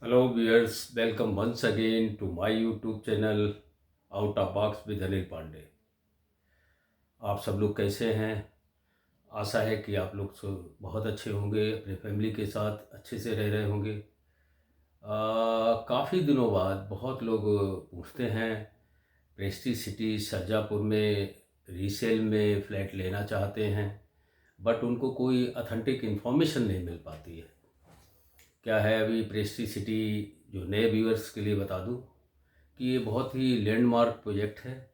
Hello viewers, welcome once again to my YouTube channel Out of Box with Anil Pandey. आप सब लोग कैसे हैं? आशा है कि आप लोग बहुत अच्छे होंगे, अपने फैमिली के साथ अच्छे से रह रहे होंगे। काफ़ी दिनों बाद बहुत लोग पूछते हैं प्रेस्टीज सिटी शाहजहाँपुर में रीसेल में फ्लैट लेना चाहते हैं, बट उनको कोई अथेंटिक इन्फॉर्मेशन नहीं मिल पाती है। क्या है अभी प्रेस्टीज सिटी, जो नए व्यूअर्स के लिए बता दूं कि ये बहुत ही लैंडमार्क प्रोजेक्ट है।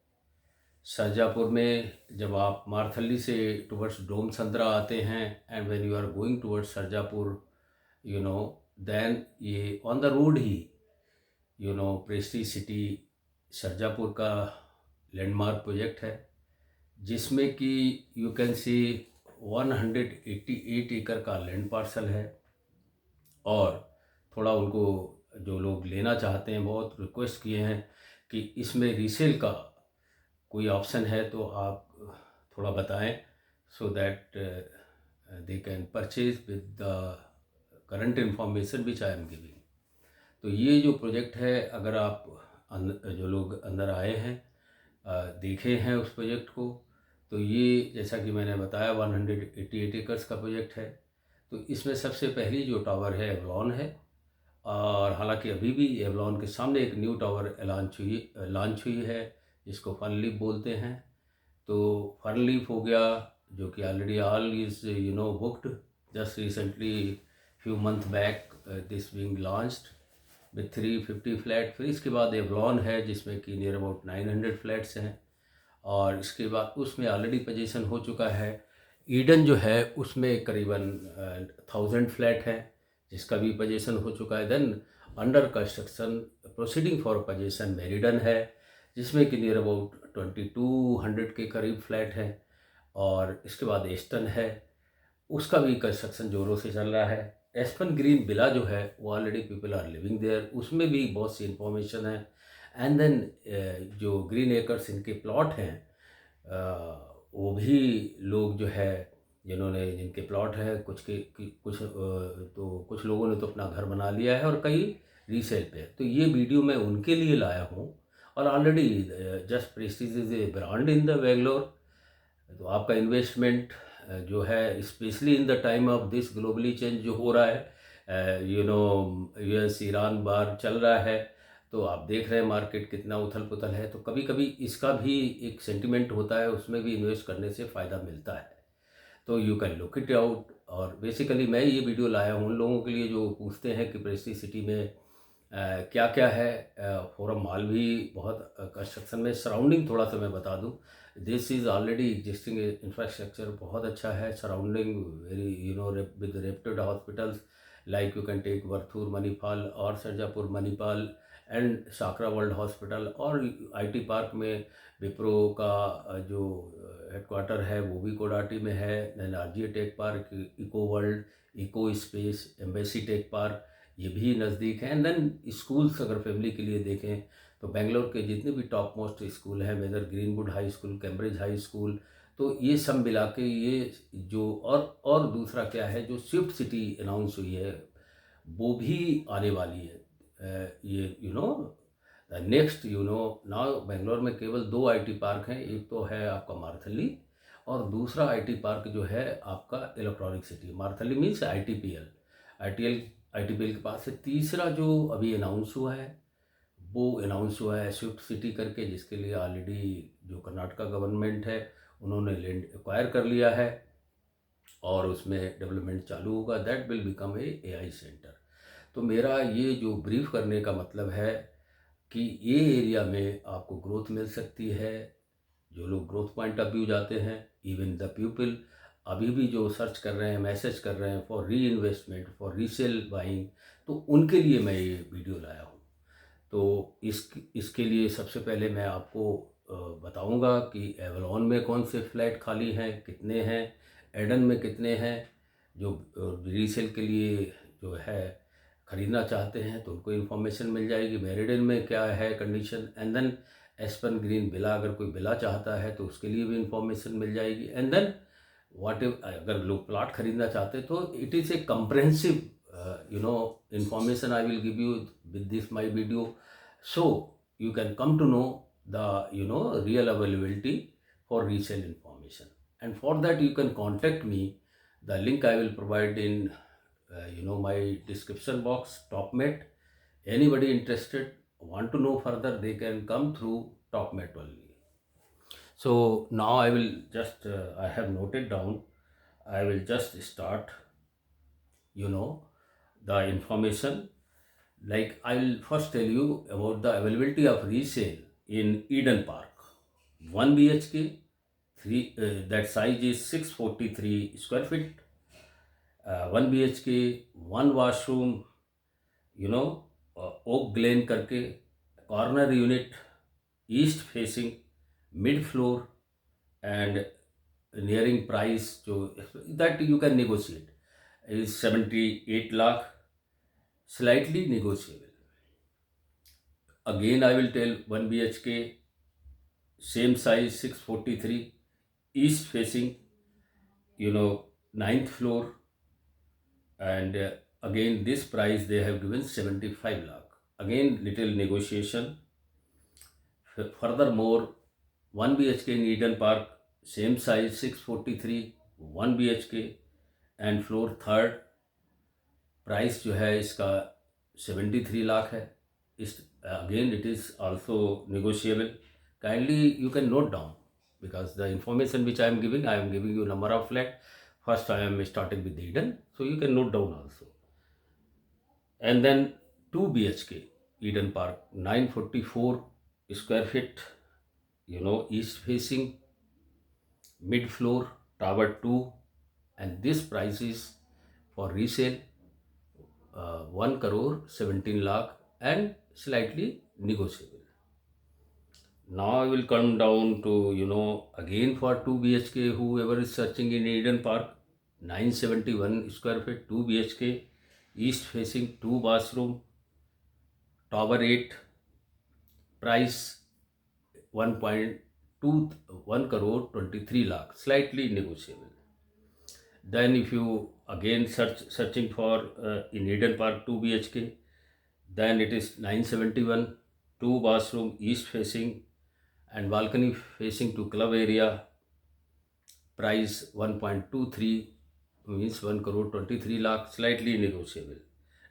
शाहजहाँपुर में जब आप मारथली से टुवर्ड्स डोम संतरा आते हैं and when you are going towards Shahjahanpur, you know then ये ऑन द रोड ही प्रेस्टीज सिटी शाहजहाँपुर का लैंडमार्क प्रोजेक्ट है, जिसमें कि यू कैन सी 188 एकड़ का लैंड पार्सल है। और थोड़ा उनको जो लोग लेना चाहते हैं बहुत रिक्वेस्ट किए हैं कि इसमें रीसेल का कोई ऑप्शन है तो आप थोड़ा बताएं, so that they can purchase with the current information which I am giving. तो ये जो प्रोजेक्ट है, अगर आप जो लोग अंदर आए हैं देखे हैं उस प्रोजेक्ट को, तो ये जैसा कि मैंने बताया 188 एकर्स का प्रोजेक्ट है। तो इसमें सबसे पहली जो टावर है एवलॉन है, और हालांकि अभी भी एवलॉन के सामने एक न्यू टावर लॉन्च हुई है जिसको फनलीफ बोलते हैं। तो फनलीफ हो गया, जो कि already all is booked, just recently few month back this being launched with 350 flat. फिर इसके बाद एवलॉन है जिसमें कि नियर अबाउट 900 फ्लैट्स हैं, और इसके बाद उसमें ऑलरेडी पोजीशन हो चुका है। ईडन जो है उसमें करीबन 1000 फ्लैट है जिसका भी पोजीशन हो चुका है। Then under construction proceeding for possession Meridian है जिसमें कि नियर अबाउट 2200 के करीब फ्लैट है। और इसके बाद एस्टन है, उसका भी कंस्ट्रक्शन जोरों से चल रहा है। एस्पन ग्रीन विला जो है वो already people are living there, उसमें भी बहुत सी इंफॉर्मेशन है। एंड देन जो ग्रीन एकर्स इनके प्लॉट हैं, वो भी लोग जो है जिनके प्लॉट है तो कुछ लोगों ने तो अपना घर बना लिया है और कई रीसेल पे। तो ये वीडियो मैं उनके लिए लाया हूँ। और already just Prestige is a brand in the Bangalore. तो आपका इन्वेस्टमेंट जो है, specially in the time of this globally change जो हो रहा है, यूएस ईरान बार चल रहा है, तो आप देख रहे हैं मार्केट कितना उथल पुथल है। तो कभी कभी इसका भी एक सेंटिमेंट होता है, उसमें भी इन्वेस्ट करने से फ़ायदा मिलता है। तो you can look it out. और बेसिकली मैं ये वीडियो लाया हूँ उन लोगों के लिए जो पूछते हैं कि प्रेस्टीज सिटी में क्या क्या है। फोरम मॉल भी बहुत कंस्ट्रक्शन में, सराउंडिंग थोड़ा सा मैं बता दूं, this is already existing infrastructure बहुत अच्छा है। Surrounding very with reputed hospitals like you can take Varthur Manipal और Sarjapur Manipal and Sakra world hospital. और आईटी पार्क में विप्रो का जो हेडक्वार्टर है वो भी कोडाटी में है। Then RGA tech park, eco world, eco space, embassy tech park, ये भी नज़दीक हैं। एंड देन स्कूल्स अगर फैमिली के लिए देखें तो बेंगलोर के जितने भी टॉप मोस्ट स्कूल हैं, whether Greenwood high school, Cambridge high school, तो ये सब मिला के ये जो और दूसरा क्या है, जो स्विफ्ट सिटी अनाउंस हुई है वो भी आने वाली है। ये नेक्स्ट नाउ बेंगलोर में केवल 2 आईटी पार्क हैं। एक तो है आपका मारथली, और दूसरा आईटी पार्क जो है आपका electronic city. Marathahalli means ITPL के पास है। तीसरा जो अभी अनाउंस हुआ है वो अनाउंस हुआ है स्विफ्ट सिटी करके, जिसके लिए ऑलरेडी जो कर्नाटका गवर्नमेंट है उन्होंने लैंड एक्वायर कर लिया है और उसमें डेवलपमेंट चालू होगा। That will become a AI centre. तो मेरा ये जो ब्रीफ करने का मतलब है कि ये एरिया में आपको ग्रोथ मिल सकती है। जो लोग ग्रोथ पॉइंट ऑफ व्यू जाते हैं, इवन द पीपल अभी भी जो सर्च कर रहे हैं, मैसेज कर रहे हैं फॉर री इन्वेस्टमेंट, फॉर रीसेल बाइंग, तो उनके लिए मैं ये वीडियो लाया हूँ। तो इसके लिए सबसे पहले मैं आपको बताऊंगा कि एवलॉन में कौन से फ्लैट खाली हैं, कितने हैं, एडन में कितने हैं। जो रीसेल के लिए जो है ख़रीदना चाहते हैं तो उनको इन्फॉर्मेशन मिल जाएगी। मेरिडन में क्या है condition, and then Aspen green villa, अगर कोई विला चाहता है तो उसके लिए भी इन्फॉर्मेशन मिल जाएगी। एंड देन अगर लोग प्लाट खरीदना चाहते हैं तो it is a comprehensive information I will give you with this my video, so you can come to know the real availability for resale information. And for that you can contact me. The link I will provide in my description box, TopMate. Anybody interested want to know further, they can come through TopMate only. So now I will just I have noted down. I will just start you know the information. Like, I will first tell you about the availability of resale in Eden Park. 1 BHK, that size is 643 square feet. 1 BHK, one washroom, Oak Glen करके, corner unit, east facing, mid floor, and nearing price जो that you can negotiate is 78 lakh, slightly negotiable. Again I will tell 1 BHK, same size 643, east facing, ninth floor, and again this price they have given 75 lakh. Again little negotiation. Furthermore, 1 BHK in Eden Park, same size 643, 1 BHK, and floor third, price जो है इसका 73 लाख है. इस again it is also negotiable. Kindly you can note down, because the information which I am giving you number of flat. First I am starting with Eden, so you can note down also. And then 2 BHK Eden Park, 944 square feet, east facing, mid floor, tower 2, and this price is for resale 1 crore 17 lakh and slightly negotiable. Now I will come down to, again for 2 BHK, whoever is searching in Eden Park, 971 square feet, 2 BHK, east facing, 2 bathroom, tower 8, price 1 crore 23 lakh, slightly negotiable. Then if you again searching for in Eden Park 2 BHK, then it is 971, 2 bathroom, east facing, and balcony facing to club area, price 1.23, means 1 crore 23 lakh, slightly negotiable.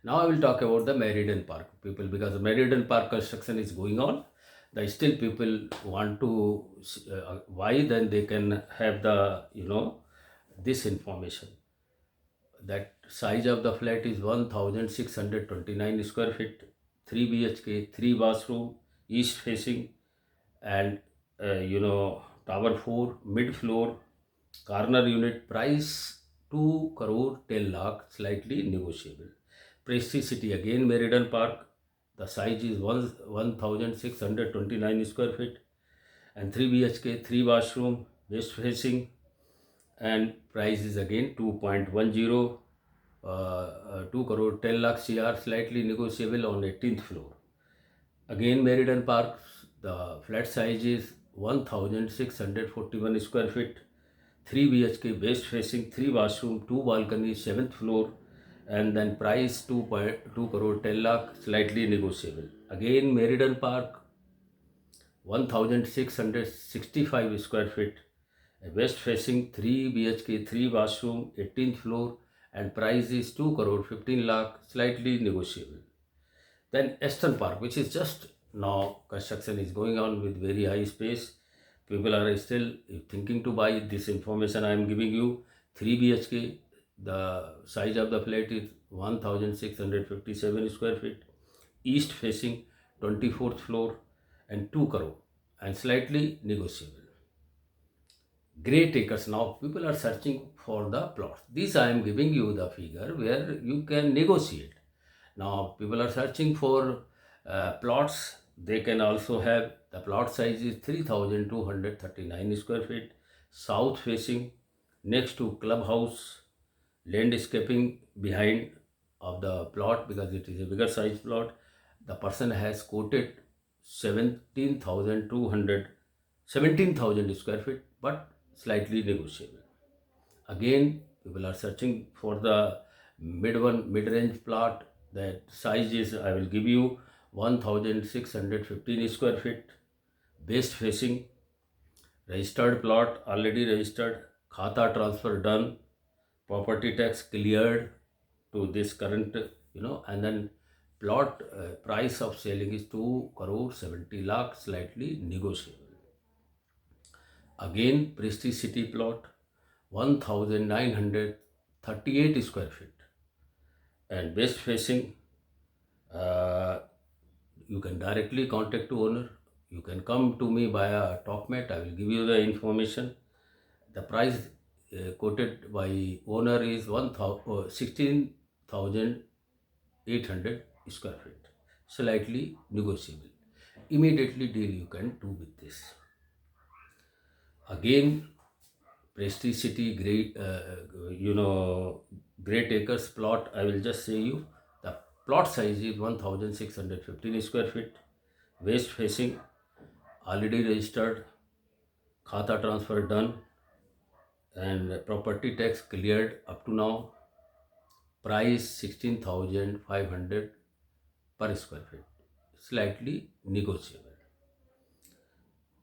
Now I will talk about the Meriden Park people, because the Meriden Park construction is going on. The still people want to why, then they can have the this information. That size of the flat is 1629 square feet, 3 BHK, 3 bathroom, east facing, and tower 4, mid floor, corner unit, price 2 crore 10 lakh, slightly negotiable. Prestige City, again Meriden Park, the size is 1629 square feet and 3 BHK, 3 bathroom, west facing, and price is again 2.10, 2 crore 10 lakh CR, slightly negotiable, on 18th floor. Again Meriden Park, the flat size is 1641 square feet, 3 BHK, west facing, 3 bathroom, 2 balconies, 7th floor, and then price 2 crore 10 lakh, slightly negotiable. Again Meriden Park, 1665 square feet, west facing, 3 BHK, 3 bathroom, 18th floor, and price is 2 crore 15 lakh, slightly negotiable. Then Aston Park, which is just now construction is going on with very high space. People are still thinking to buy. This information I am giving you. 3 BHK, the size of the flat is 1657 square feet, east facing, 24th floor, and 2 crore, and slightly negotiable. Great acres. Now people are searching for the plots. This I am giving you the figure where you can negotiate. Now people are searching for plots. They can also have, the plot size is 3239 square feet, south facing, next to clubhouse, landscaping behind of the plot, because it is a bigger size plot. The person has quoted 17,000 square feet, but slightly negotiable. Again people are searching for the mid-range plot. That size is, I will give you 1615 square feet, west facing, registered plot, already registered, khata transfer done, property tax cleared to this current, and then plot price of selling is 2 crore 70 lakh, slightly negotiable. Again, Prestige City plot, 1938 square feet, and west facing. uh, you can directly contact to owner. You can come to me via TalkMate. I will give you the information. The price quoted by owner is 16,800 square feet, slightly negotiable. Immediately deal you can do with this. Again, Prestige City, Great Acres plot. I will just say you the plot size is 1615 square feet, west facing, already registered, khata transfer done, and property tax cleared up to now. Price 16,500 per square feet, slightly negotiable.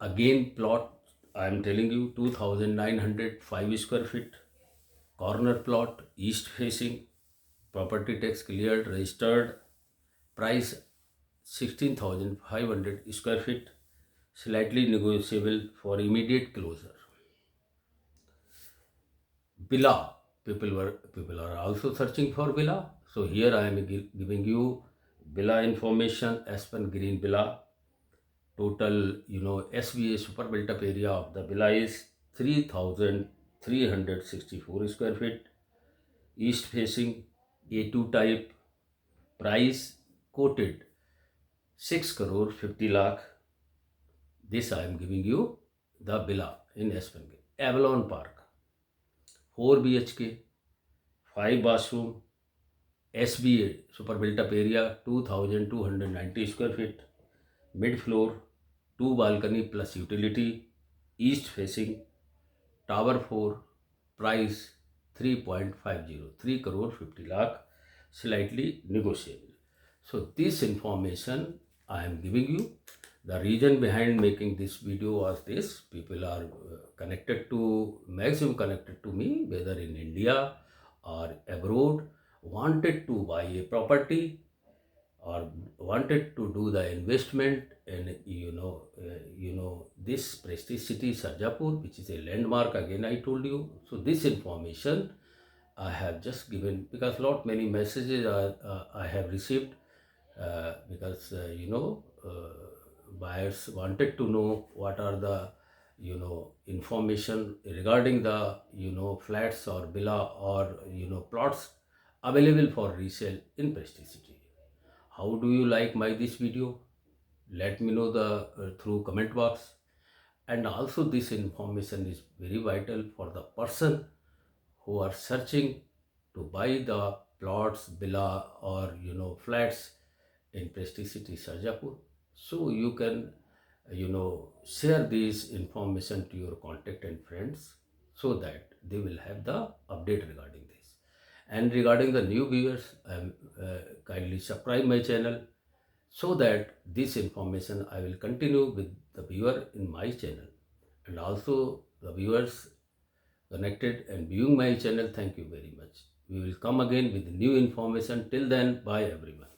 Again, plot, I am telling you, 2,905 square feet, corner plot, east facing, property tax cleared, registered, price 16,500 square feet, slightly negotiable for immediate closure. Villa, people are also searching for villa. So here I am giving you villa information. Aspen Green Villa. Total, SVA super built up area of the villa is 3,364 square feet. East facing, A2 type. Price quoted 6 crore 50 lakh. This I am giving you the villa in Aspen Green. Avalon Park. 4 BHK, 5 bathroom, SBA super built up area 2,290 square feet, mid floor, 2 balcony plus utility, east facing, tower 4, price 3.50, 3 crore 50 lakh, slightly negotiable. So this information I am giving you. The reason behind making this video was this: people are maximum connected to me, whether in India or abroad, wanted to buy a property or wanted to do the investment in, this Prestige City Sarjapur, which is a landmark. Again, I told you. So this information I have just given because many messages I have received, because buyers wanted to know what are the information regarding the flats or villa or plots available for resale in Prestige City. How do you like this video? Let me know the through comment box. And also this information is very vital for the person who are searching to buy the plots, villa or flats in Prestige City Sarjapur. So you can share this information to your contact and friends so that they will have the update regarding this. And regarding the new viewers, kindly subscribe my channel so that this information I will continue with the viewer in my channel. And also the viewers connected and viewing my channel, thank you very much. We will come again with new information. Till then, bye everyone.